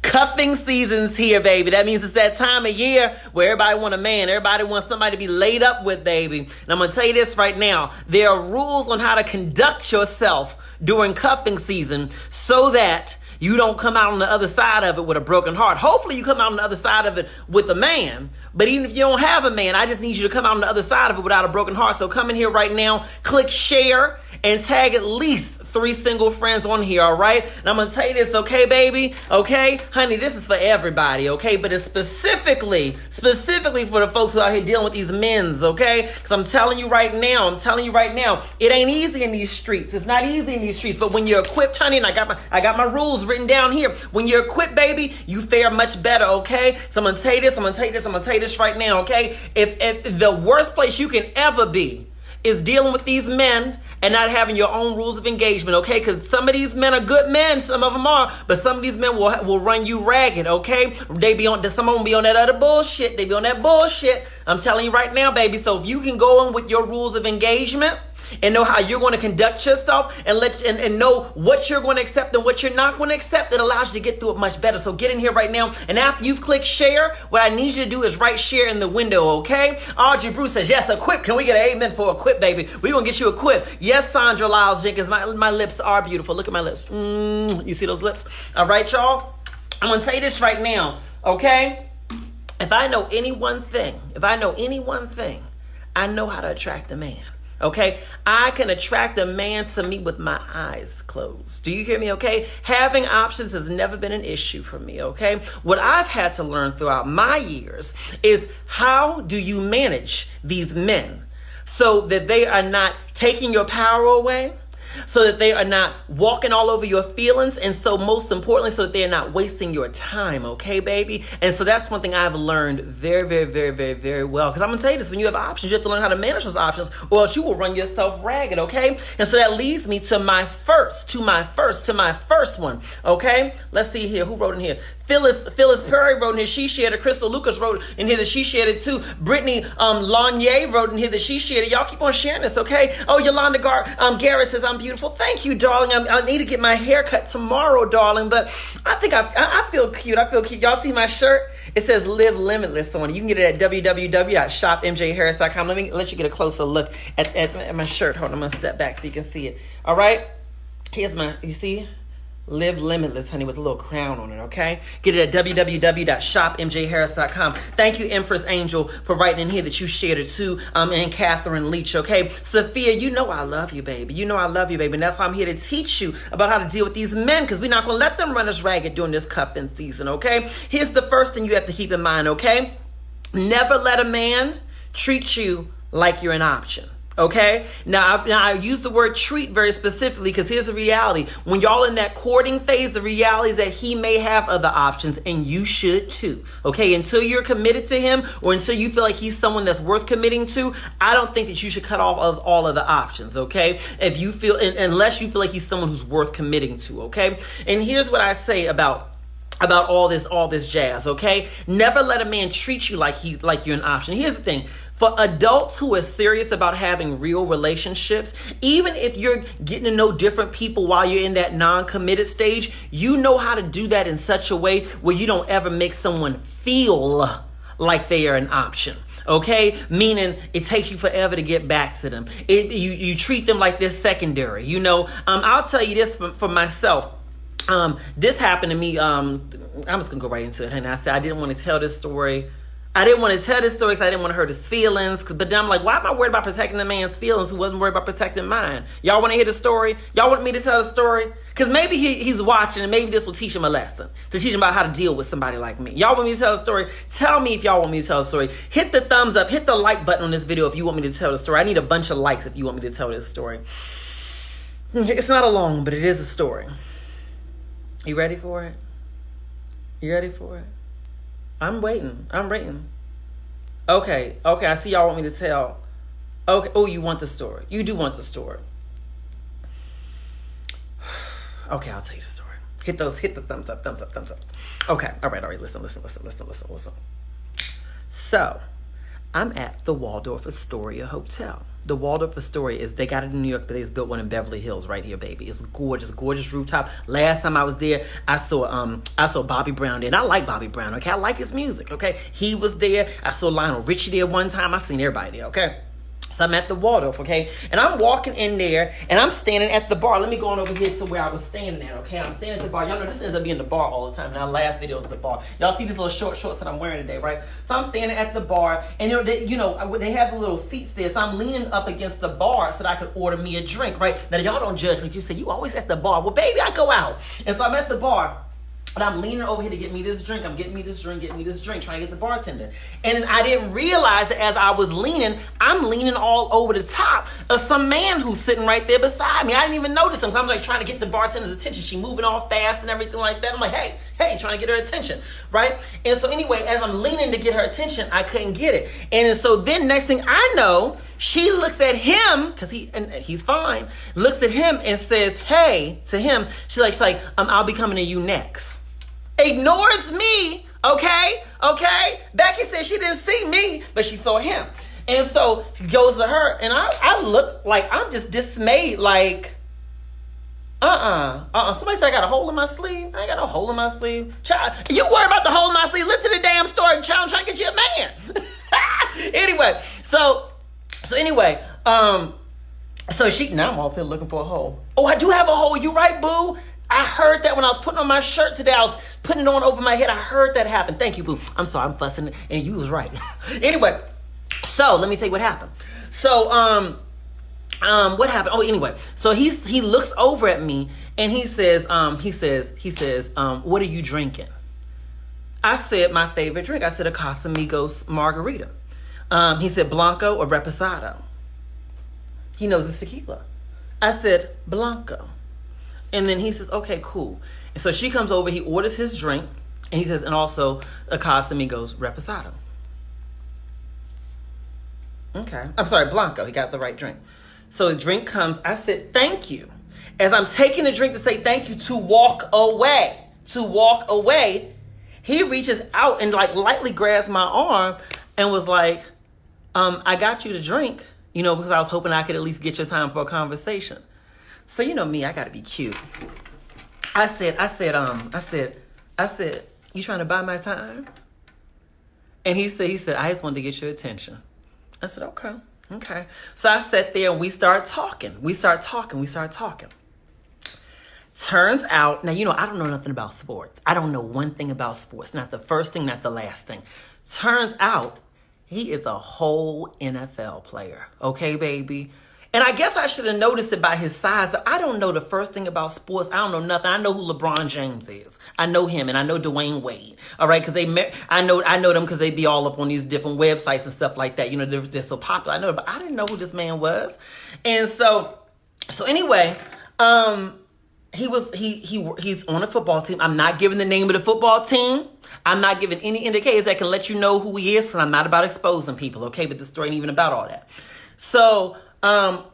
Cuffing season's here, baby. That means it's that time of year where everybody want a man. Everybody wants somebody to be laid up with, baby. And I'm going to tell you this right now. There are rules on how to conduct yourself during cuffing season so that you don't come out on the other side of it with a broken heart. Hopefully you come out on the other side of it with a man. But even if you don't have a man, I just need you to come out on the other side of it without a broken heart. So come in here right now, click share, and tag at least 3 single friends on here, all right? And I'm going to tell you this, okay, baby? Okay? Honey, this is for everybody, okay? But it's specifically for the folks who are out here dealing with these men's, okay? Because I'm telling you right now, it ain't easy in these streets. It's not easy in these streets. But when you're equipped, honey, and I got my rules written down here. When you're equipped, baby, you fare much better, okay? So I'm going to tell you this right now, okay? If the worst place you can ever be is dealing with these men and not having your own rules of engagement, okay? Because some of these men are good men, some of them are, but some of these men will run you ragged, okay? Some of them be on that other bullshit. They be on that bullshit. I'm telling you right now, baby. So if you can go in with your rules of engagement and know how you're going to conduct yourself and know what you're going to accept and what you're not going to accept, it allows you to get through it much better. So get in here right now. And after you've clicked share, what I need you to do is write share in the window, okay? Audrey Bruce says, yes, equip. Can we get an amen for equip, baby? We're going to get you equipped. Yes, Sandra Lyles Jenkins, my lips are beautiful. Look at my lips. You see those lips? All right, y'all? I'm going to tell you this right now, okay? If I know any one thing, I know how to attract a man. Okay, I can attract a man to me with my eyes closed. Do you hear me? Okay, having options has never been an issue for me. Okay, what I've had to learn throughout my years is how do you manage these men so that they are not taking your power away, so that they are not walking all over your feelings, and so most importantly, so that they are not wasting your time, okay, baby? And so that's one thing I've learned very, very, very, very, very well. Because I'm going to tell you this, when you have options, you have to learn how to manage those options, or else you will run yourself ragged, okay? And so that leads me to my first one, okay? Let's see here. Who wrote in here? Phyllis Perry wrote in here, she shared it. Crystal Lucas wrote in here that she shared it too. Brittany Lanier wrote in here that she shared it. Y'all keep on sharing this, okay? Oh, Yolanda Garrett says, I'm beautiful. Thank you, darling. I need to get my hair cut tomorrow, darling. But I think I feel cute. Y'all see my shirt? It says Live Limitless on it. You can get it at www.shopmjharris.com. Let me let you get a closer look at my shirt. Hold on, I'm going to step back so you can see it. All right? Here's you see? Live Limitless, honey, with a little crown on it, okay? Get it at www.shopmjharris.com. Thank you, Empress Angel, for writing in here that you shared it too, and Catherine Leach, okay? Sophia, you know I love you, baby. And that's why I'm here to teach you about how to deal with these men, because we're not going to let them run us ragged during this cuffing season, okay? Here's the first thing you have to keep in mind, okay? Never let a man treat you like you're an option. Okay, now I use the word treat very specifically because here's the reality. When y'all in that courting phase, the reality is that he may have other options and you should too. Okay, until you're committed to him or until you feel like he's someone that's worth committing to, I don't think that you should cut off all of the options. Okay, if you feel, unless you feel like he's someone who's worth committing to. Okay, and here's what I say about all this jazz. Okay, never let a man treat you like you're an option. Here's the thing. For adults who are serious about having real relationships, even if you're getting to know different people while you're in that non-committed stage, you know how to do that in such a way where you don't ever make someone feel like they are an option. Okay, meaning it takes you forever to get back to them. You treat them like they're secondary. You know, I'll tell you this for myself. This happened to me. I'm just gonna go right into it. And I said I didn't want to tell this story. I didn't want to tell this story because I didn't want to hurt his feelings. But then I'm like, why am I worried about protecting the man's feelings who wasn't worried about protecting mine? Y'all want to hear the story? Y'all want me to tell the story? Because maybe he's watching and maybe this will teach him a lesson. To teach him about how to deal with somebody like me. Y'all want me to tell the story? Tell me if y'all want me to tell the story. Hit the thumbs up. Hit the like button on this video if you want me to tell the story. I need a bunch of likes if you want me to tell this story. It's not a long one, but it is a story. You ready for it? You ready for it? I'm waiting. Okay, I see y'all want me to tell. Okay, oh, you want the story. You do want the story. Okay, I'll tell you the story. Hit the thumbs up. Okay, all right, listen. So, I'm at the Waldorf Astoria Hotel. The Waldorf Astoria is, they got it in New York, but they just built one in Beverly Hills right here, baby. It's gorgeous, gorgeous rooftop. Last time I was there, I saw Bobby Brown there. And I like Bobby Brown, okay? I like his music, okay? He was there. I saw Lionel Richie there one time. I've seen everybody there, okay? So I'm at the Waldorf, okay? And I'm walking in there, and I'm standing at the bar. Let me go on over here to where I was standing at, okay? I'm standing at the bar. Y'all know this ends up being the bar all the time. Now, last video was the bar. Y'all see these little short shorts that I'm wearing today, right? So I'm standing at the bar, and they have the little seats there. So I'm leaning up against the bar so that I could order me a drink, right? Now, y'all don't judge me. You say, you always at the bar. Well, baby, I go out. And so I'm at the bar. And I'm leaning over here to get me this drink. I'm getting me this drink, trying to get the bartender. And I didn't realize that as I was leaning, I'm leaning all over the top of some man who's sitting right there beside me. I didn't even notice him. So I'm like trying to get the bartender's attention. She moving all fast and everything like that. I'm like, hey, trying to get her attention, right? And so anyway, as I'm leaning to get her attention, I couldn't get it. And so then next thing I know, she looks at him, because he's fine, looks at him and says, hey, to him. She's like, I'll be coming to you next. Ignores me, okay? Becky said she didn't see me, but she saw him. And so she goes to her, and I look like I'm just dismayed, like, somebody said I got a hole in my sleeve. I ain't got no hole in my sleeve. Child, you worry about the hole in my sleeve. Listen to the damn story, child. I'm trying to get you a man. Anyway, so now I'm off here looking for a hole. Oh, I do have a hole. You right, boo? I heard that when I was putting on my shirt today. I was putting it on over my head. I heard that happen. Thank you, boo. I'm sorry, I'm fussing, and you was right. Anyway, so let me tell you what happened. So, what happened? Oh, anyway, so he looks over at me and he says, what are you drinking? I said my favorite drink. I said a Casamigos margarita. He said Blanco or Reposado. He knows it's tequila. I said Blanco. And then he says, okay, cool. And so she comes over, he orders his drink, and he says, and also a Casamigos Reposado. Okay. I'm sorry, Blanco. He got the right drink. So the drink comes. I said, thank you. As I'm taking the drink to say thank you to walk away, he reaches out and like lightly grabs my arm and was like, I got you the drink, because I was hoping I could at least get your time for a conversation. So you know me, I gotta be cute. I said, you trying to buy my time? And he said, I just wanted to get your attention. I said, okay. So I sat there and we start talking. Turns out, now, I don't know nothing about sports. I don't know one thing about sports. Not the first thing, not the last thing. Turns out he is a whole NFL player. Okay, baby? And I guess I should have noticed it by his size, but I don't know the first thing about sports. I don't know nothing. I know who LeBron James is. I know him, and I know Dwayne Wade. All right, because I know them because they be all up on these different websites and stuff like that. They're so popular. I know, but I didn't know who this man was. And so anyway, he's on a football team. I'm not giving the name of the football team. I'm not giving any indicators that can let you know who he is, and I'm not about exposing people, okay? But this story ain't even about all that. So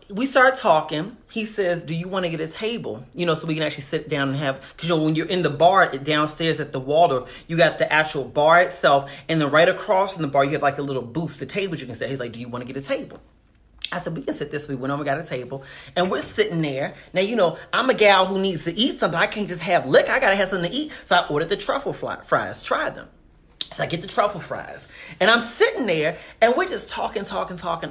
we start talking. He says, do you want to get a table? So we can actually sit down and have, because when you're in the bar downstairs at the Waldorf, you got the actual bar itself, and then right across from the bar, you have like a little booth, the tables you can sit. He's like, do you want to get a table? I said, we can sit this way. We went over, got a table, and we're sitting there. Now, I'm a gal who needs to eat something. I can't just have liquor. I got to have something to eat. So I ordered the truffle fries, tried them. So I get the truffle fries, and I'm sitting there, and we're just talking.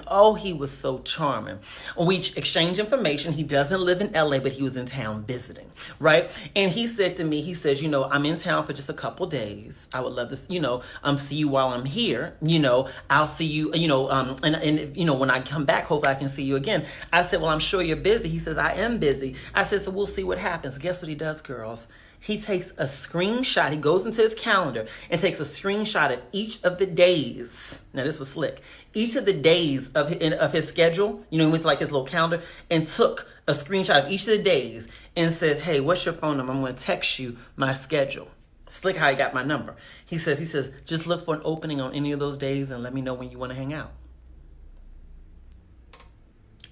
Oh, he was so charming. We exchange information. He doesn't live in LA, but he was in town visiting, right? And he said to me, I'm in town for just a couple days. I would love to, see you while I'm here. I'll see you, and when I come back, hopefully I can see you again. I said, well, I'm sure you're busy. He says, I am busy. I said, so we'll see what happens. Guess what he does, girls? He takes a screenshot. He goes into his calendar and takes a screenshot of each of the days. Now, this was slick. Each of the days of his schedule, he went to like his little calendar and took a screenshot of each of the days and says, hey, what's your phone number? I'm going to text you my schedule. Slick how he got my number. He says, just look for an opening on any of those days and let me know when you want to hang out.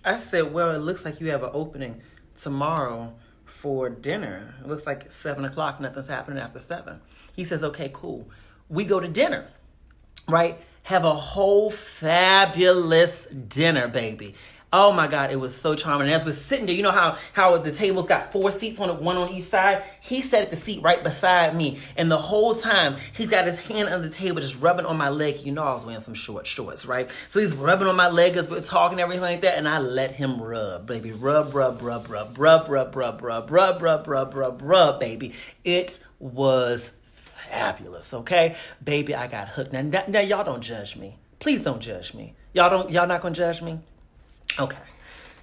I said, well, it looks like you have an opening tomorrow for dinner. It looks like 7:00. Nothing's happening after 7. He says, okay, cool. We go to dinner, right? Have a whole fabulous dinner, baby. Oh my God, it was so charming. And as we're sitting there, you know how the table's got 4 seats on it, one on each side? He sat at the seat right beside me. And the whole time, he's got his hand under the table just rubbing on my leg. You know I was wearing some short shorts, right? So he's rubbing on my leg as we're talking and everything like that. And I let him rub, baby. Rub, rub, rub, rub, rub, rub, rub, rub, rub, rub, rub, rub, rub, baby. It was fabulous, okay? Baby, I got hooked. Now y'all don't judge me. Please don't judge me. Y'all not gonna judge me? Okay.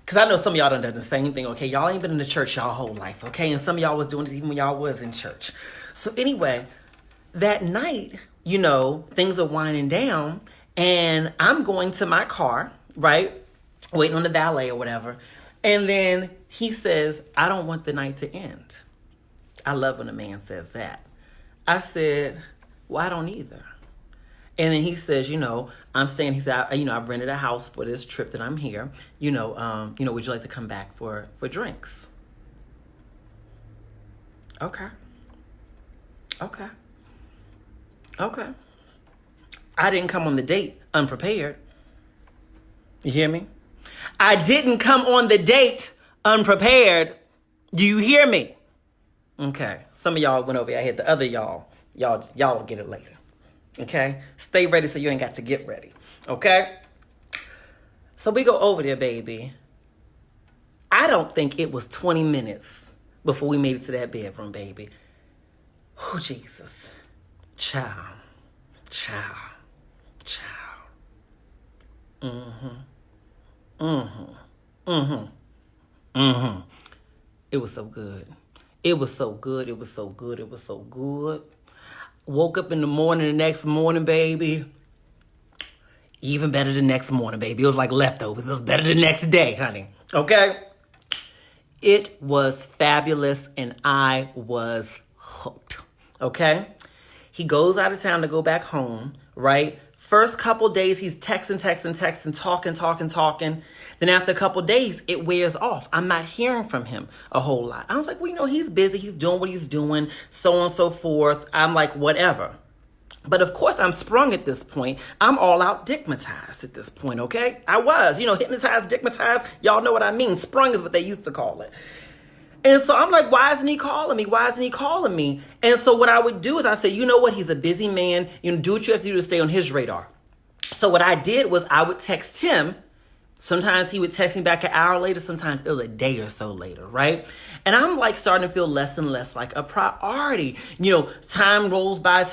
Because I know some of y'all done done the same thing, okay? Y'all ain't been in the church y'all whole life, okay? And some of y'all was doing this even when y'all was in church. So anyway, that night, you know, things are winding down, and I'm going to my car, right? Waiting on the valet or whatever. And then he says, I don't want the night to end. I love when a man says that. I said, well, I don't either. And then he says, you know, I'm staying. He said, I've rented a house for this trip that I'm here. Would you like to come back for drinks? Okay. I didn't come on the date unprepared. You hear me? I didn't come on the date unprepared. Do you hear me? Okay. Some of y'all went over here. I had the other y'all. Y'all will get it later. Okay? Stay ready so you ain't got to get ready. Okay? So we go over there, baby. I don't think it was 20 minutes before we made it to that bedroom, baby. Oh, Jesus. Child. It was so good. It was so good. Woke up in the morning, the next morning, baby. Even better the next morning, baby. It was like leftovers. It was better the next day, honey. Okay? It was fabulous, and I was hooked. Okay? He goes out of town to go back home, right? First couple days, he's texting, talking. Then after a couple days, it wears off. I'm not hearing from him a whole lot. I was like, well, he's busy. He's doing what he's doing, so on and so forth. I'm like, whatever. But of course, I'm sprung at this point. I'm all out dickmatized at this point, okay? I was, hypnotized, dickmatized. Y'all know what I mean. Sprung is what they used to call it. And so I'm like, why isn't he calling me? And so what I would do is I say, you know what? He's a busy man. Do what you have to do to stay on his radar. So what I did was I would text him. Sometimes he would text me back an hour later. Sometimes it was a day or so later, right? And I'm like starting to feel less and less like a priority. Time rolls by.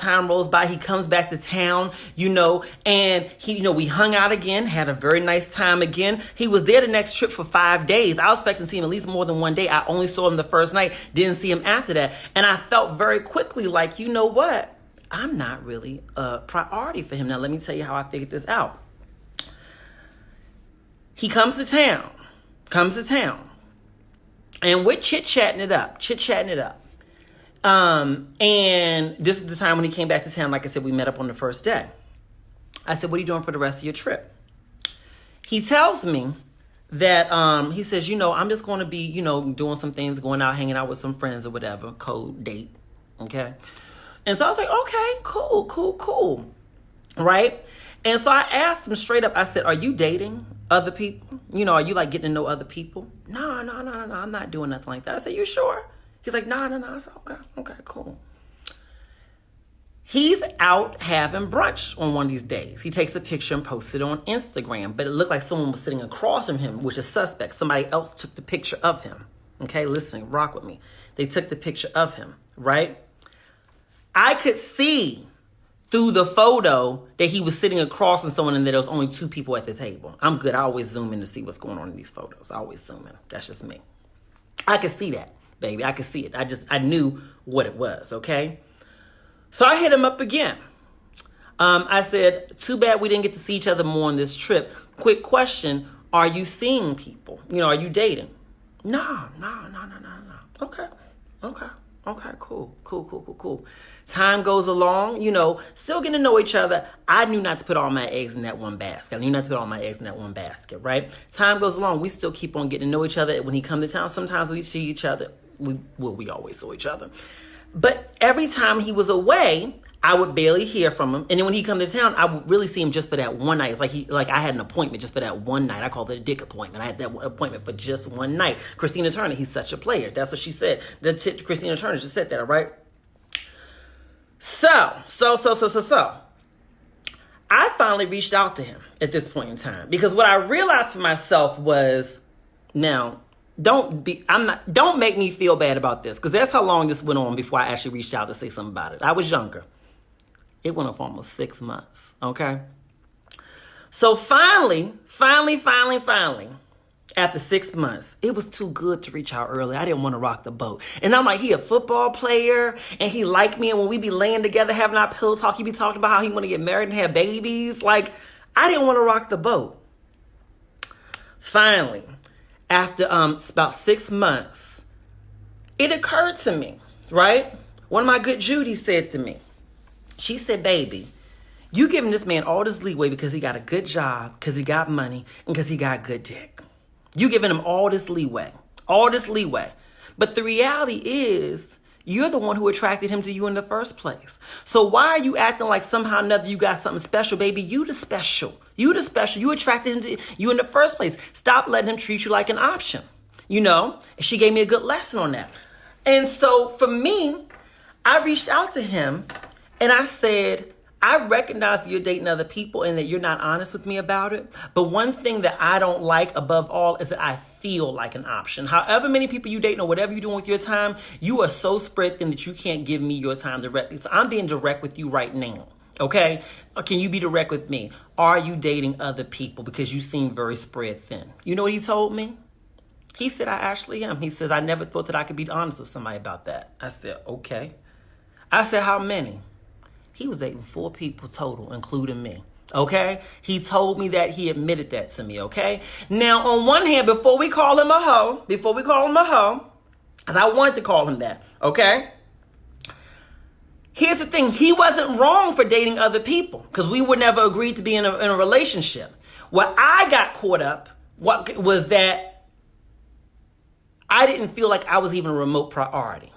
He comes back to town, and we hung out again, had a very nice time again. He was there the next trip for 5 days. I was expecting to see him at least more than one day. I only saw him the first night, didn't see him after that. And I felt very quickly like, you know what? I'm not really a priority for him. Now, let me tell you how I figured this out. He comes to town, and we're chit-chatting it up. And this is the time when he came back to town. Like I said, we met up on the first day. I said, what are you doing for the rest of your trip? He tells me that, he says, I'm just going to be, doing some things, going out, hanging out with some friends or whatever, code date, okay? And so I was like, okay, cool, right? And so I asked him straight up, I said, are you dating other people? Are you like getting to know other people? No, I'm not doing nothing like that. I said, you sure? He's like, no. I said, okay, cool. He's out having brunch on one of these days. He takes a picture and posts it on Instagram, but it looked like someone was sitting across from him, which is suspect. Somebody else took the picture of him. Okay, listen, rock with me. They took the picture of him, right? I could see through the photo that he was sitting across from someone and that there was only 2 people at the table. I'm good. I always zoom in to see what's going on in these photos. I always zoom in. That's just me. I could see that, baby. I could see it. I knew what it was, okay? So I hit him up again. I said, too bad we didn't get to see each other more on this trip. Quick question. Are you seeing people? Are you dating? No. Okay, cool. Time goes along, still getting to know each other. I knew not to put all my eggs in that one basket. Right? Time goes along. We still keep on getting to know each other. When he come to town, sometimes we see each other. We always saw each other. But every time he was away, I would barely hear from him. And then when he come to town, I would really see him just for that one night. It's like I had an appointment just for that one night. I called it a dick appointment. I had that appointment for just one night. Christina Turner, he's such a player. That's what she said. Christina Turner just said that, all right? So. I finally reached out to him at this point in time because what I realized for myself was, now, don't make me feel bad about this because that's how long this went on before I actually reached out to say something about it. I was younger. It went on for almost 6 months, okay? So finally, after 6 months, it was too good to reach out early. I didn't want to rock the boat. And I'm like, he a football player, and he liked me, and when we be laying together having our pillow talk, he be talking about how he want to get married and have babies. Like, I didn't want to rock the boat. Finally, after about 6 months, it occurred to me, right? One of my good Judy said to me, she said, baby, you giving this man all this leeway because he got a good job, because he got money, and because he got good dick. You giving him all this leeway. But the reality is, you're the one who attracted him to you in the first place. So why are you acting like somehow or another you got something special, baby? You the special. You attracted him to you in the first place. Stop letting him treat you like an option. She gave me a good lesson on that. And so for me, I reached out to him and I said, I recognize that you're dating other people and that you're not honest with me about it. But one thing that I don't like above all is that I feel like an option. However many people you date or whatever you're doing with your time, you are so spread thin that you can't give me your time directly. So I'm being direct with you right now. Okay? Can you be direct with me? Are you dating other people? Because you seem very spread thin. You know what he told me? He said, I actually am. He says, I never thought that I could be honest with somebody about that. I said, okay. I said, how many? He was dating 4 people total, including me. Okay? He told me that. He admitted that to me. Okay? Now, on one hand, before we call him a hoe, because I wanted to call him that. Okay? Here's the thing. He wasn't wrong for dating other people because we would never agree to be in a relationship. What I got caught up was that I didn't feel like I was even a remote priority.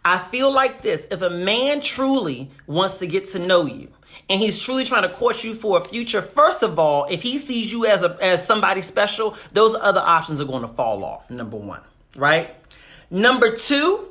I feel like this. If a man truly wants to get to know you and he's truly trying to court you for a future, first of all, if he sees you as somebody special, those other options are going to fall off, number one, right? Number two,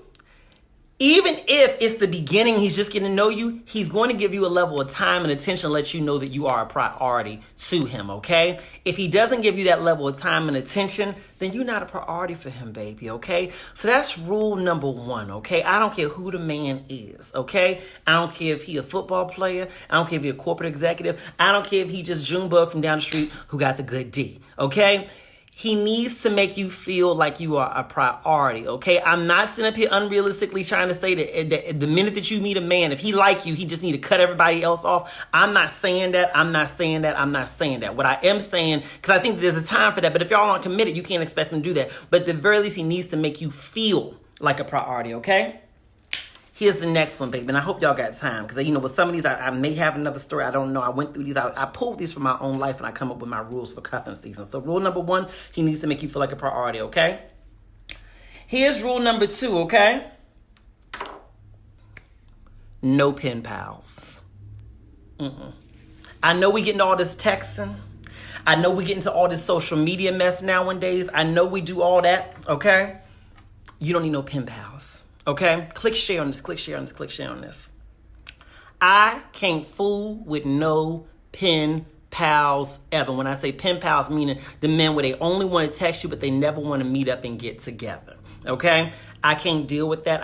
even if it's the beginning, he's just getting to know you, he's going to give you a level of time and attention, let you know that you are a priority to him, okay? If he doesn't give you that level of time and attention, then you're not a priority for him, baby, okay? So that's rule number one, okay? I don't care who the man is, okay? I don't care if he a football player. I don't care if he a corporate executive. I don't care if he just Junebug from down the street who got the good D, okay? He needs to make you feel like you are a priority, okay? I'm not sitting up here unrealistically trying to say that the minute that you meet a man, if he like you, he just need to cut everybody else off. I'm not saying that. What I am saying, because I think there's a time for that, but if y'all aren't committed, you can't expect him to do that. But at the very least, he needs to make you feel like a priority, okay? Here's the next one, baby, and I hope y'all got time, because, with some of these, I may have another story. I don't know. I went through these. I pulled these from my own life, and I come up with my rules for cuffing season. So rule number one, he needs to make you feel like a priority, okay? Here's rule number two, okay? No pen pals. I know we get into all this texting. I know we get into all this social media mess nowadays. I know we do all that, okay? You don't need no pen pals. Okay, click share on this, click share on this. I can't fool with no pen pals ever. When I say pen pals, meaning the men where they only want to text you, but they never want to meet up and get together. Okay, I can't deal with that.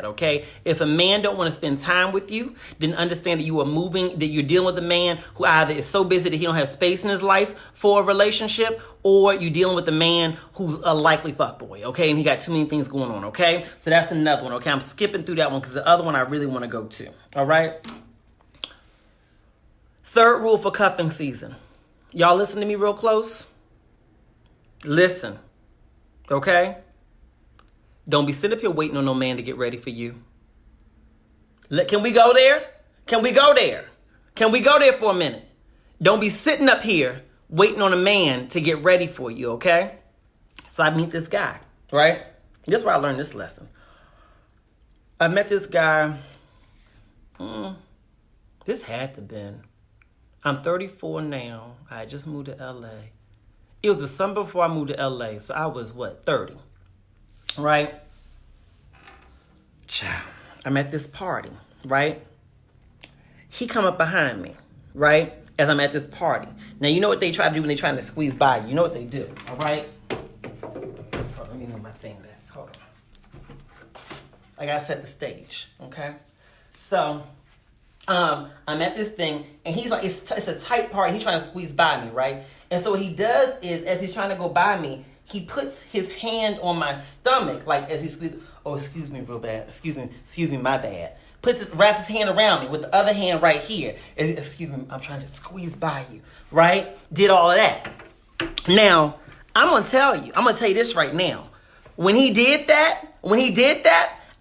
Okay, if a man don't want to spend time with you, then understand that that you're dealing with a man who either is so busy that he don't have space in his life for a relationship, or you're dealing with a man who's a likely fuckboy, okay? And he got too many things going on, okay? So that's another one, okay? I'm skipping through that one because the other one I really want to go to, all right? Third rule for cuffing season. Y'all listen to me real close. Listen, okay? Don't be sitting up here waiting on no man to get ready for you. Can we go there? Can we go there for a minute? Don't be sitting up here waiting on a man to get ready for you, okay? So I meet this guy, right? This is where I learned this lesson. I met this guy This had to been. I'm 34 now. I just moved to LA. It was the summer before I moved to LA, so I was 30, right? Child, I'm at this party, right? He come up behind me, right? As I'm at this party. Now, you know what they try to do when they trying to squeeze by you. You know what they do, all right? Oh, let me move my thing back. Hold on. I gotta set the stage, okay? So, I'm at this thing, and he's like, it's a tight party. He's trying to squeeze by me, right? And so what he does is, as he's trying to go by me, he puts his hand on my stomach, like as he squeezes. Oh, excuse me, real bad. Excuse me, my bad. Wraps his hand around me with the other hand right here. Excuse me, I'm trying to squeeze by you, right? Did all of that. Now, I'm gonna tell you this right now. When he did that,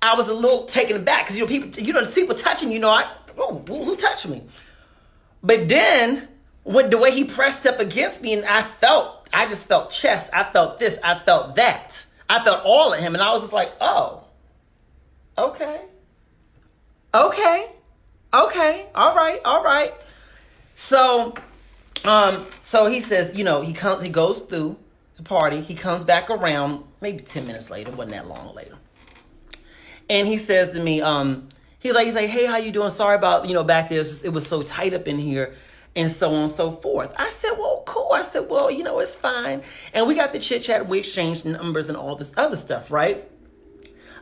I was a little taken aback because people touching you, who touched me? But then, with the way he pressed up against me, and I just felt chest, I felt this, I felt that. I felt all of him, and I was just like, oh, okay, all right. So he says, he goes through the party, he comes back around, maybe 10 minutes later, wasn't that long later. And he says to me, he's like, hey, how you doing? Sorry about, back there, it was so tight up in here, and so on and so forth. I said, well, cool. I said, well, it's fine. And we got the chit chat, we exchanged numbers and all this other stuff, right?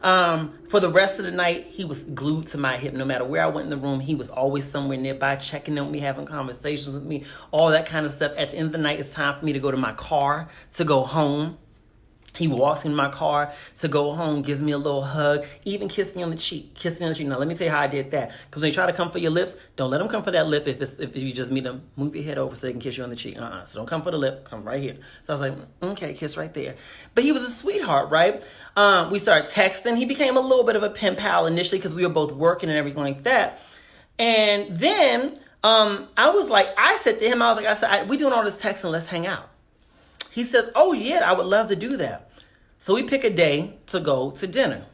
For the rest of the night, he was glued to my hip. No matter where I went in the room, he was always somewhere nearby, checking on me, having conversations with me, all that kind of stuff. At the end of the night, it's time for me to go to my car to go home. He walks in my car to go home, gives me a little hug, even kissed me on the cheek. Now, let me tell you how I did that. Because when they try to come for your lips, don't let them come for that lip if you just meet them. Move your head over so they can kiss you on the cheek. So don't come for the lip. Come right here. So I was like, okay, kiss right there. But he was a sweetheart, right? We started texting. He became a little bit of a pen pal initially because we were both working and everything like that. And then I said to him, we doing all this texting, let's hang out. He says, oh, yeah, I would love to do that. So we pick a day to go to dinner.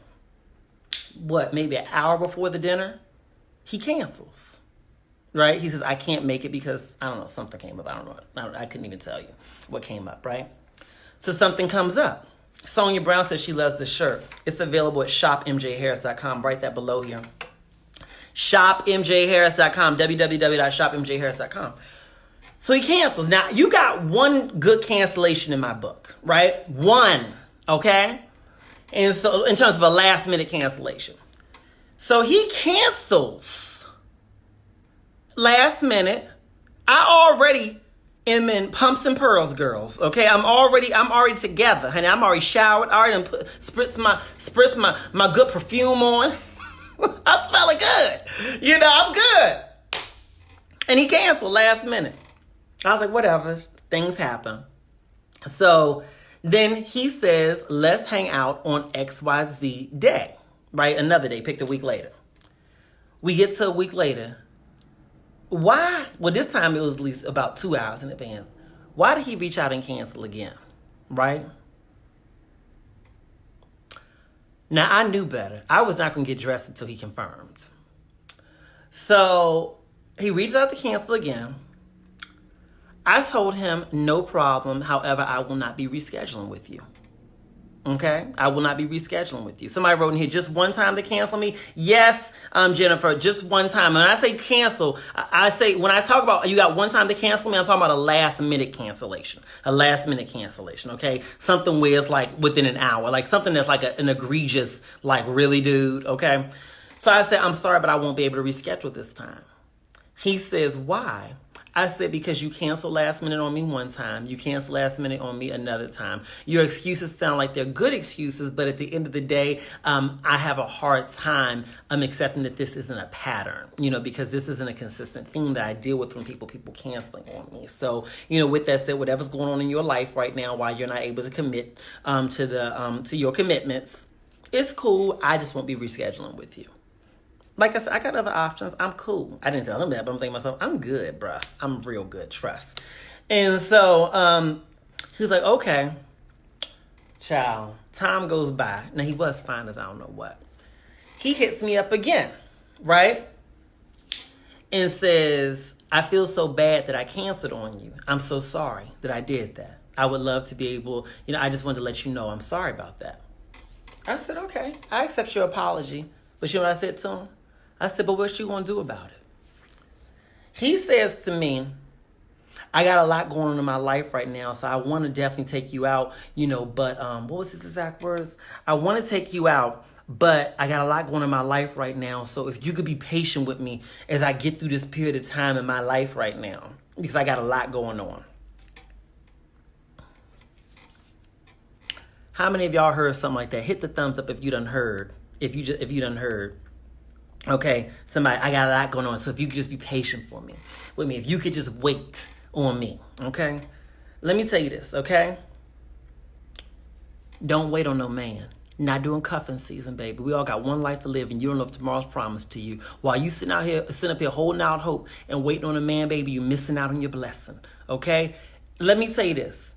Maybe an hour before the dinner, he cancels, right? He says, I can't make it because, I don't know, something came up. I don't know. I couldn't even tell you what came up, right? So something comes up. Sonia Brown says she loves the shirt. It's available at shopmjharris.com. Write that below here. Shopmjharris.com, www.shopmjharris.com. So he cancels. Now, you got one good cancellation in my book, right? One, okay? And so, in terms of a last-minute cancellation. So he cancels last minute. I already am in pumps and pearls, girls, okay? I'm already together, honey. I'm already showered. I already spritz my good perfume on. I'm smelling good. I'm good. And he canceled last minute. I was like, whatever, things happen. So then he says, let's hang out on XYZ day, right? Another day, picked a week later. We get to a week later. Why? Well, this time it was at least about 2 hours in advance. Why did he reach out and cancel again, right? Now, I knew better. I was not going to get dressed until he confirmed. So he reached out to cancel again. I told him, no problem. However, I will not be rescheduling with you. Okay? I will not be rescheduling with you. Somebody wrote in here, just one time to cancel me? Yes, Jennifer, just one time. And when I say cancel, I say, when I talk about you got one time to cancel me, I'm talking about a last minute cancellation. A last minute cancellation, okay? Something where it's like within an hour. Like something that's like an egregious, like really, dude, okay? So I said, I'm sorry, but I won't be able to reschedule this time. He says, why? I said, because you canceled last minute on me one time. You canceled last minute on me another time. Your excuses sound like they're good excuses, but at the end of the day, I have a hard time accepting that this isn't a pattern, because this isn't a consistent thing that I deal with when people canceling on me. So, with that said, whatever's going on in your life right now, while you're not able to commit to your commitments, it's cool. I just won't be rescheduling with you. Like I said, I got other options. I'm cool. I didn't tell him that, but I'm thinking to myself, I'm good, bruh. I'm real good, trust. And so he was like, okay, child. Time goes by. Now, he was fine as I don't know what. He hits me up again, right? and says, I feel so bad that I canceled on you. I'm so sorry that I did that. I would love to be able, I just wanted to let you know I'm sorry about that. I said, okay, I accept your apology. But you know what I said to him? I said, but what you gonna do about it? He says to me, I got a lot going on in my life right now, so I want to definitely take you out, but what was his exact words? I want to take you out, but I got a lot going on in my life right now, so if you could be patient with me as I get through this period of time in my life right now, because I got a lot going on. How many of y'all heard something like that? Hit the thumbs up if you done heard. If you done heard. Okay, somebody, I got a lot going on, so if you could just be patient with me, if you could just wait on me, okay? Let me tell you this, okay? Don't wait on no man. Not during cuffing season, baby. We all got one life to live, and you don't know if tomorrow's promised to you. While you sitting up here holding out hope and waiting on a man, baby, you're missing out on your blessing, okay? Let me tell you this.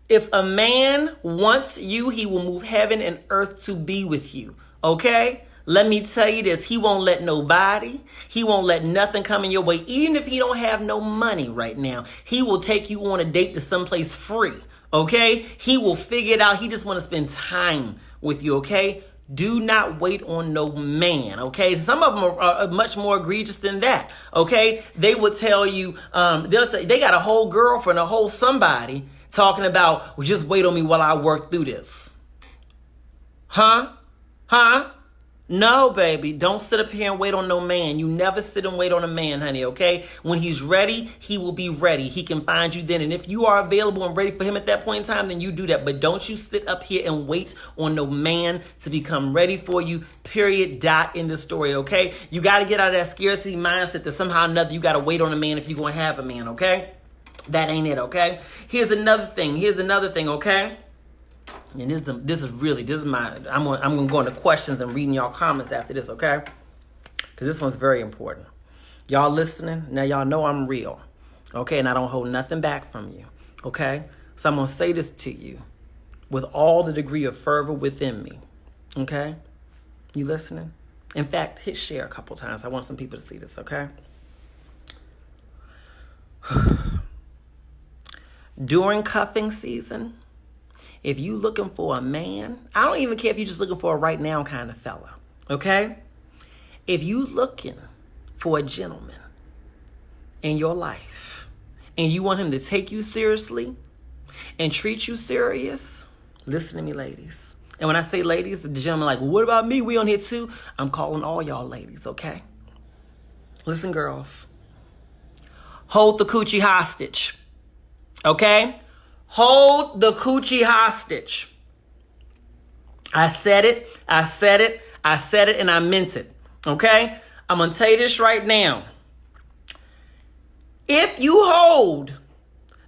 If a man wants you, he will move heaven and earth to be with you, okay? Let me tell you this, he won't let nobody, he won't let nothing come in your way. Even if he don't have no money right now, he will take you on a date to someplace free, okay? He will figure it out. He just want to spend time with you, okay? Do not wait on no man, okay? Some of them are much more egregious than that, okay? They would tell you, they'll say they got a whole girlfriend, a whole somebody talking about, well, just wait on me while I work through this. Huh? No, baby, don't sit up here and wait on no man. You never sit and wait on a man, honey, okay? When he's ready, he will be ready. He can find you then. And if you are available and ready for him at that point in time, then you do that. But don't you sit up here and wait on no man to become ready for you, period, dot, in the story, okay? You got to get out of that scarcity mindset that somehow or another you got to wait on a man if you're going to have a man, okay? That ain't it, okay? Here's another thing, okay? And I'm gonna go into questions and reading y'all comments after this, okay? Because this one's very important. Y'all listening? Now y'all know I'm real, okay? And I don't hold nothing back from you, okay? So I'm gonna say this to you with all the degree of fervor within me, okay? You listening? In fact, hit share a couple times. I want some people to see this, okay? During cuffing season, if you looking for a man, I don't even care if you're just looking for a right now kind of fella, okay? If you looking for a gentleman in your life and you want him to take you seriously and treat you serious, listen to me, ladies. And when I say ladies, the gentleman like, what about me? We on here too. I'm calling all y'all ladies, okay? Listen, girls. Hold the coochie hostage, okay? Hold the coochie hostage. I said it, and I meant it, okay? I'm going to tell you this right now. If you hold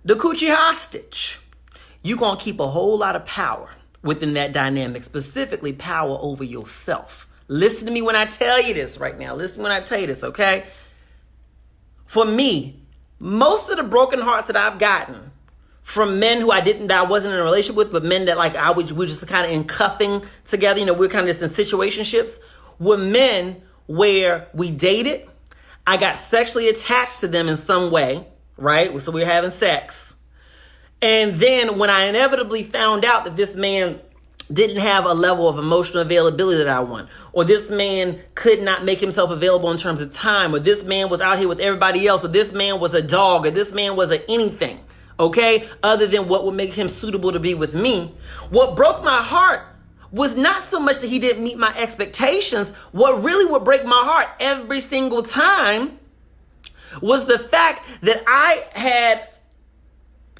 the coochie hostage, you're going to keep a whole lot of power within that dynamic, specifically power over yourself. Listen to me when I tell you this right now. Listen when I tell you this, okay? For me, most of the broken hearts that I've gotten from men who I wasn't in a relationship with, but men that we were just kind of in cuffing together, we're kind of just in situationships, were men where we dated, I got sexually attached to them in some way, right? So we were having sex. And then when I inevitably found out that this man didn't have a level of emotional availability that I want, or this man could not make himself available in terms of time, or this man was out here with everybody else, or this man was a dog, or this man was anything, okay, other than what would make him suitable to be with me. What broke my heart was not so much that he didn't meet my expectations. What really would break my heart every single time was the fact that I had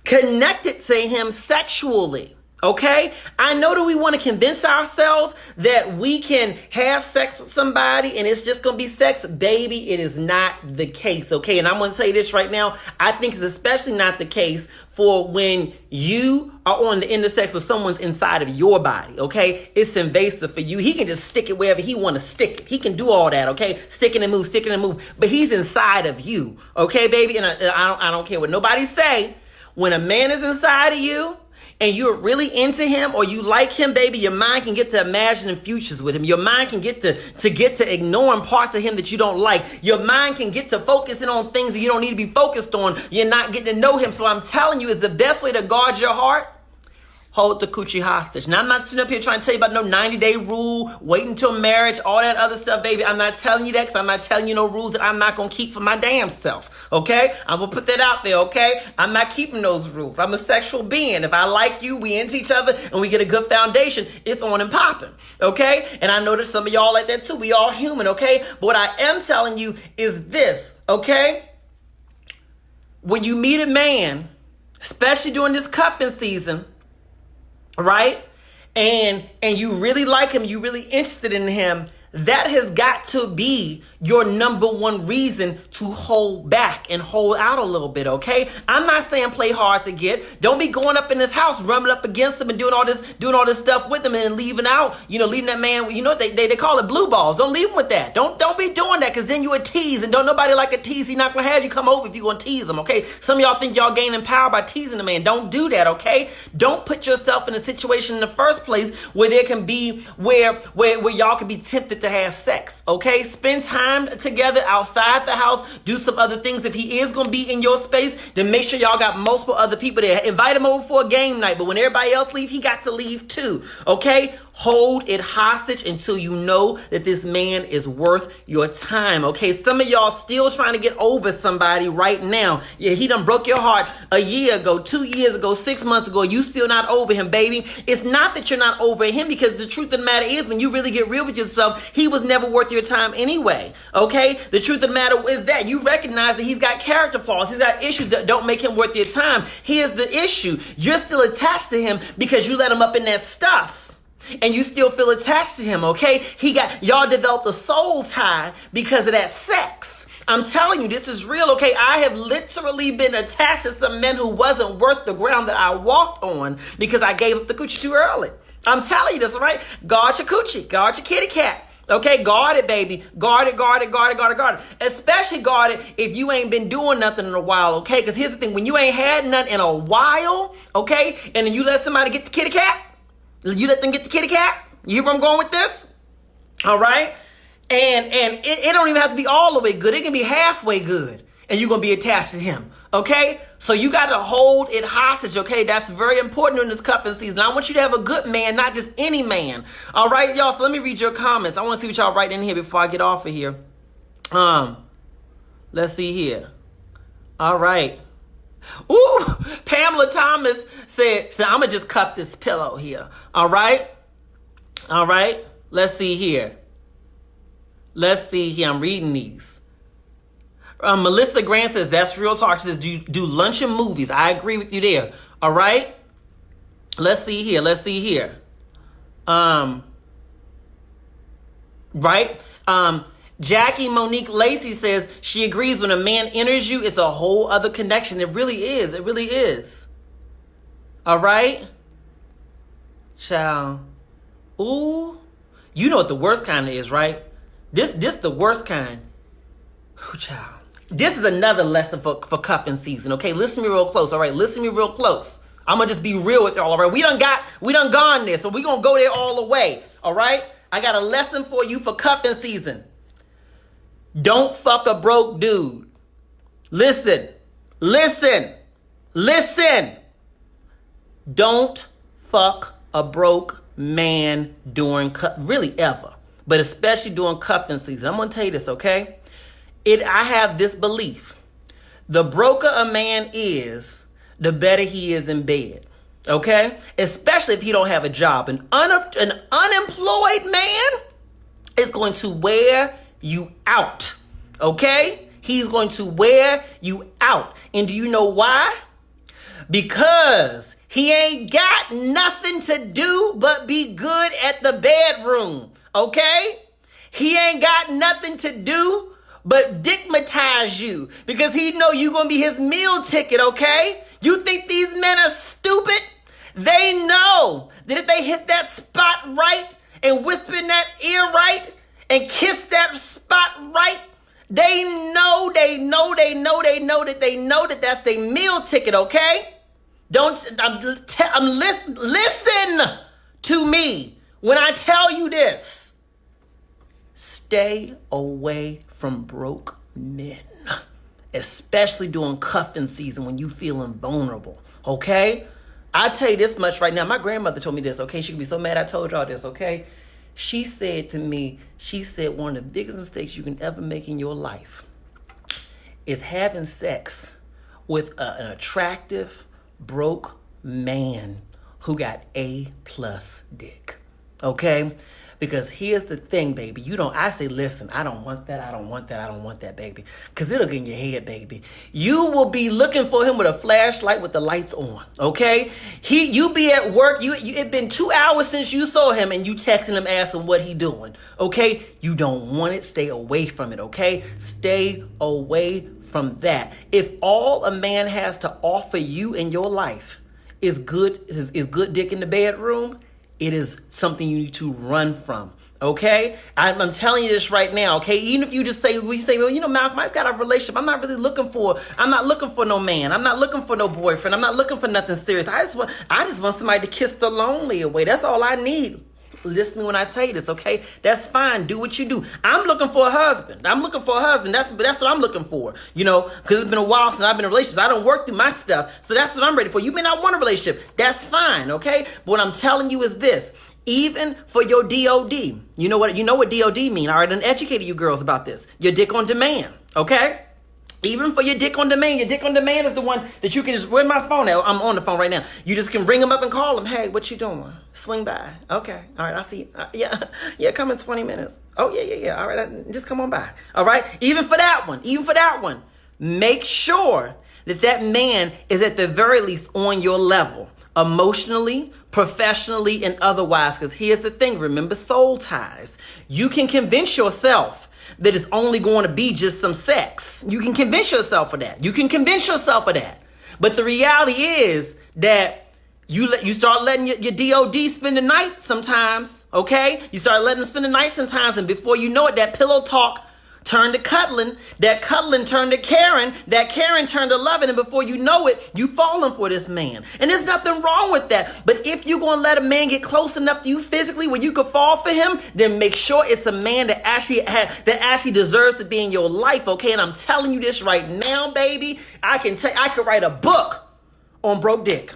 connected to him sexually. Okay, I know that we want to convince ourselves that we can have sex with somebody and it's just going to be sex. Baby, it is not the case. Okay, and I'm going to say this right now. I think it's especially not the case for when you are on the end of sex with someone's inside of your body. Okay, it's invasive for you. He can just stick it wherever he want to stick it. He can do all that. Okay, stick it and move. But he's inside of you. Okay, baby, and I don't care what nobody say. When a man is inside of you, and you're really into him or you like him, baby, your mind can get to imagining futures with him. Your mind can get to ignoring parts of him that you don't like. Your mind can get to focusing on things that you don't need to be focused on. You're not getting to know him. So I'm telling you, is the best way to guard your heart? Hold the coochie hostage. Now, I'm not sitting up here trying to tell you about no 90-day rule, wait until marriage, all that other stuff, baby. I'm not telling you that because I'm not telling you no rules that I'm not going to keep for my damn self, okay? I'm going to put that out there, okay? I'm not keeping those rules. I'm a sexual being. If I like you, we into each other, and we get a good foundation, it's on and popping, okay? And I know that some of y'all like that too. We all human, okay? But what I am telling you is this, okay? When you meet a man, especially during this cuffing season, right? And you really like him, you really interested in him, that has got to be your number one reason to hold back and hold out a little bit, okay? I'm not saying play hard to get. Don't be going up in this house, rumbling up against him and doing all this stuff with him and then leaving out, leaving that man, they call it blue balls. Don't leave him with that. Don't be doing that, because then you a tease, and don't nobody like a tease. He's not going to have you come over if you're going to tease him, okay? Some of y'all think y'all gaining power by teasing the man. Don't do that, okay? Don't put yourself in a situation in the first place where there can be, where y'all can be tempted to have sex, okay? Spend time together outside the house. Do some other things. If he is going to be in your space, then make sure y'all got multiple other people there. Invite him over for a game night, but when everybody else leave, he got to leave too, okay? Hold it hostage until you know that this man is worth your time, okay? Some of y'all still trying to get over somebody right now. Yeah, he done broke your heart a year ago, 2 years ago, 6 months ago. You still not over him, baby. It's not that you're not over him, because the truth of the matter is, when you really get real with yourself, he was never worth your time anyway, okay? The truth of the matter is that you recognize that he's got character flaws. He's got issues that don't make him worth your time. Here's the issue. You're still attached to him because you let him up in that stuff. And you still feel attached to him, okay? Y'all developed a soul tie because of that sex. I'm telling you, this is real, okay? I have literally been attached to some men who wasn't worth the ground that I walked on because I gave up the coochie too early. I'm telling you this, right? Guard your coochie. Guard your kitty cat. Okay, guard it, baby. Guard it, guard it, guard it, guard it, guard it. Especially guard it if you ain't been doing nothing in a while, okay? Because here's the thing. When you ain't had nothing in a while, okay, and then you let somebody get the kitty cat, you let them get the kitty cat. You hear where I'm going with this? All right? And it don't even have to be all the way good. It can be halfway good. And you're going to be attached to him. Okay? So you got to hold it hostage. Okay? That's very important during this cuffing season. I want you to have a good man, not just any man. All right, y'all? So let me read your comments. I want to see what y'all write in here before I get off of here. Let's see here. All right. Ooh, Pamela Thomas said, I'm going to just cuff this pillow here. All right. All right. Let's see here. Let's see here. I'm reading these. Melissa Grant says, that's real talk. She says, do lunch and movies. I agree with you there. All right. Let's see here. Let's see here. Right. Jackie Monique Lacey says she agrees when a man enters you, it's a whole other connection. It really is. It really is. All right. Child. Ooh. You know what the worst kind is, right? This the worst kind. Ooh, child. This is another lesson for cuffing season, okay? Listen to me real close, all right? Listen to me real close. I'm going to just be real with y'all, all right? We done gone there, so we going to go there all the way, all right? I got a lesson for you for cuffing season. Don't fuck a broke dude. Listen. Don't fuck a broke man during really ever, but especially during cuffing season. I'm gonna tell you this, okay? I have this belief: the broker a man is, the better he is in bed. Okay, especially if he don't have a job. An unemployed man is going to wear you out. Okay, he's going to wear you out, and do you know why? Because he ain't got nothing to do but be good at the bedroom, okay? He ain't got nothing to do but dickmatize you because he know you gonna be his meal ticket, okay? You think these men are stupid? They know that if they hit that spot right and whisper in that ear right and kiss that spot right, they know that that's their meal ticket, okay? Listen to me when I tell you this. Stay away from broke men, especially during cuffing season when you feeling vulnerable, okay? I tell you this much right now. My grandmother told me this, okay? She could be so mad I told y'all this, okay? She said to me, one of the biggest mistakes you can ever make in your life is having sex with an attractive, broke man who got A+ dick, okay? Because here's the thing, baby. I say, listen, I don't want that, baby. Because it'll get in your head, baby. You will be looking for him with a flashlight with the lights on, okay? You be at work. It been 2 hours since you saw him and you texting him asking what he doing, okay? You don't want it. Stay away from it, okay? Stay away from that. If all a man has to offer you in your life is good dick in the bedroom, it is something you need to run from, okay? I'm telling you this right now, okay? Even if you just say, well, Malcolm, I just got a relationship. I'm not looking for no man. I'm not looking for no boyfriend. I'm not looking for nothing serious. I just want somebody to kiss the lonely away. That's all I need. Listen when I tell you this, okay? That's fine. Do what you do. I'm looking for a husband. That's what I'm looking for, because it's been a while since I've been in a relationship. I don't work through my stuff, so that's what I'm ready for. You may not want a relationship. That's fine, okay? But what I'm telling you is this. Even for your DOD, you know what DOD mean. All right, I educated you girls about this. Your dick on demand, okay? Even for your dick on demand. Your dick on demand is the one that you can just, where's my phone at? I'm on the phone right now. You just can ring them up and call them. Hey, what you doing? Swing by. Okay. All right. I'll see you. Yeah, come in 20 minutes. Oh, yeah. All right. Just come on by. All right. Even for that one, make sure that man is at the very least on your level, emotionally, professionally, and otherwise. Because here's the thing. Remember soul ties. You can convince yourself that it's only going to be just some sex. You can convince yourself of that. But the reality is that you start letting your DOD spend the night sometimes, okay? You start letting them spend the night sometimes, and before you know it, that pillow talk turned to cuddling, that cuddling turned to caring, that caring turned to loving, and before you know it, you falling for this man. And there's nothing wrong with that. But if you're going to let a man get close enough to you physically where you could fall for him, then make sure it's a man that actually deserves to be in your life, okay? And I'm telling you this right now, baby. I could write a book on broke dick.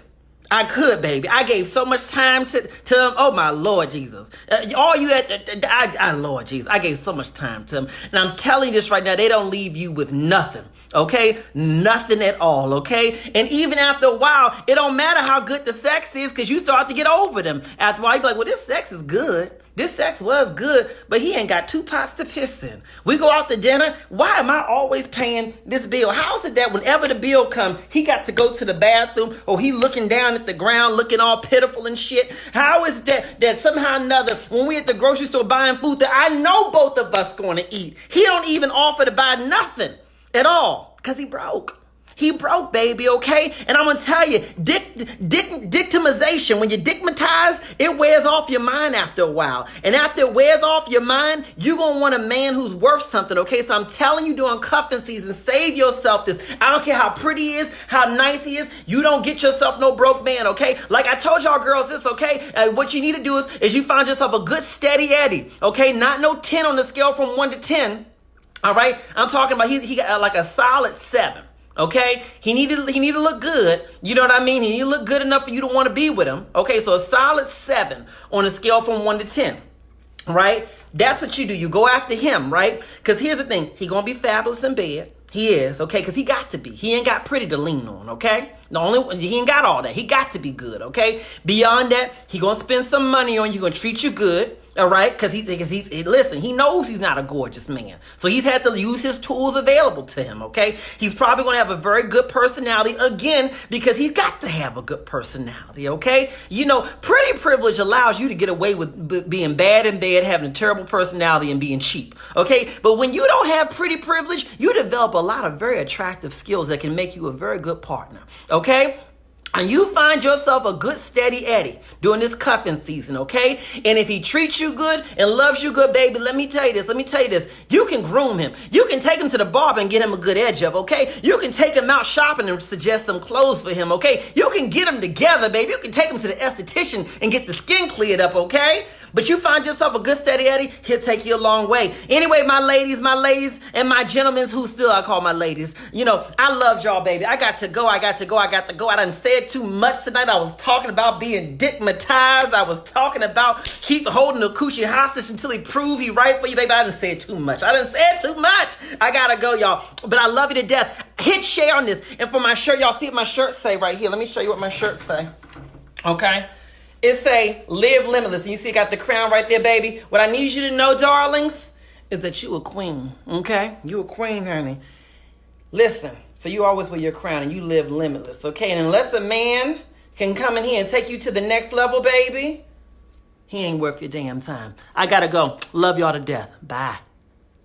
I could, baby. I gave so much time to oh my Lord Jesus. Lord Jesus. I gave so much time to him. And I'm telling you this right now, they don't leave you with nothing. Okay? Nothing at all. Okay? And even after a while, it don't matter how good the sex is because you start to get over them. After a while, you be like, well, this sex is good. This sex was good, but he ain't got 2 pots to piss in. We go out to dinner. Why am I always paying this bill? How is it that whenever the bill comes, he got to go to the bathroom or he looking down at the ground looking all pitiful and shit? How is that somehow or another when we at the grocery store buying food that I know both of us going to eat, he don't even offer to buy nothing at all because he broke. He broke, baby, okay? And I'm going to tell you, dictamization, when you're dickmatized, it wears off your mind after a while. And after it wears off your mind, you're going to want a man who's worth something, okay? So I'm telling you during cuffing season, save yourself this. I don't care how pretty he is, how nice he is. You don't get yourself no broke man, okay? Like I told y'all girls this, okay? What you need to do is you find yourself a good steady Eddie, okay? Not no 10 on the scale from 1 to 10, all right? I'm talking about he got like a solid 7. Okay, he need to look good. You know what I mean? He need to look good enough for you to want to be with him. Okay, so a solid 7 on a scale from 1 to 10. Right? That's what you do. You go after him, right? Because here's the thing: he gonna be fabulous in bed. He is, okay? Because he got to be. He ain't got pretty to lean on, okay? He ain't got all that. He got to be good, okay? Beyond that, he gonna spend some money on you. He gonna treat you good. All right, because he knows he's not a gorgeous man. So he's had to use his tools available to him, okay? He's probably going to have a very good personality, again, because he's got to have a good personality, okay? Pretty privilege allows you to get away with being bad in bed, having a terrible personality, and being cheap, okay? But when you don't have pretty privilege, you develop a lot of very attractive skills that can make you a very good partner, okay? and you find yourself a good steady Eddie during this cuffing season, okay? And if he treats you good and loves you good, baby, let me tell you this. You can groom him. You can take him to the barber and get him a good edge up, okay? You can take him out shopping and suggest some clothes for him, okay? You can get him together, baby. You can take him to the esthetician and get the skin cleared up, okay? But you find yourself a good steady Eddie, he'll take you a long way. Anyway, my ladies, and my gentlemen who still I call my ladies, I love y'all, baby. I got to go. I done said too much tonight. I was talking about being dickmatized. I was talking about keep holding the coochie hostage until he prove he right for you, baby. I done said too much. I gotta go, y'all. But I love you to death. Hit share on this. And for my shirt, y'all see what my shirt say right here. Let me show you what my shirt say. Okay? It say, live limitless. And you see it got the crown right there, baby. What I need you to know, darlings, is that you a queen, okay? You a queen, honey. Listen, so you always wear your crown and you live limitless, okay? And unless a man can come in here and take you to the next level, baby, he ain't worth your damn time. I gotta go. Love y'all to death. Bye.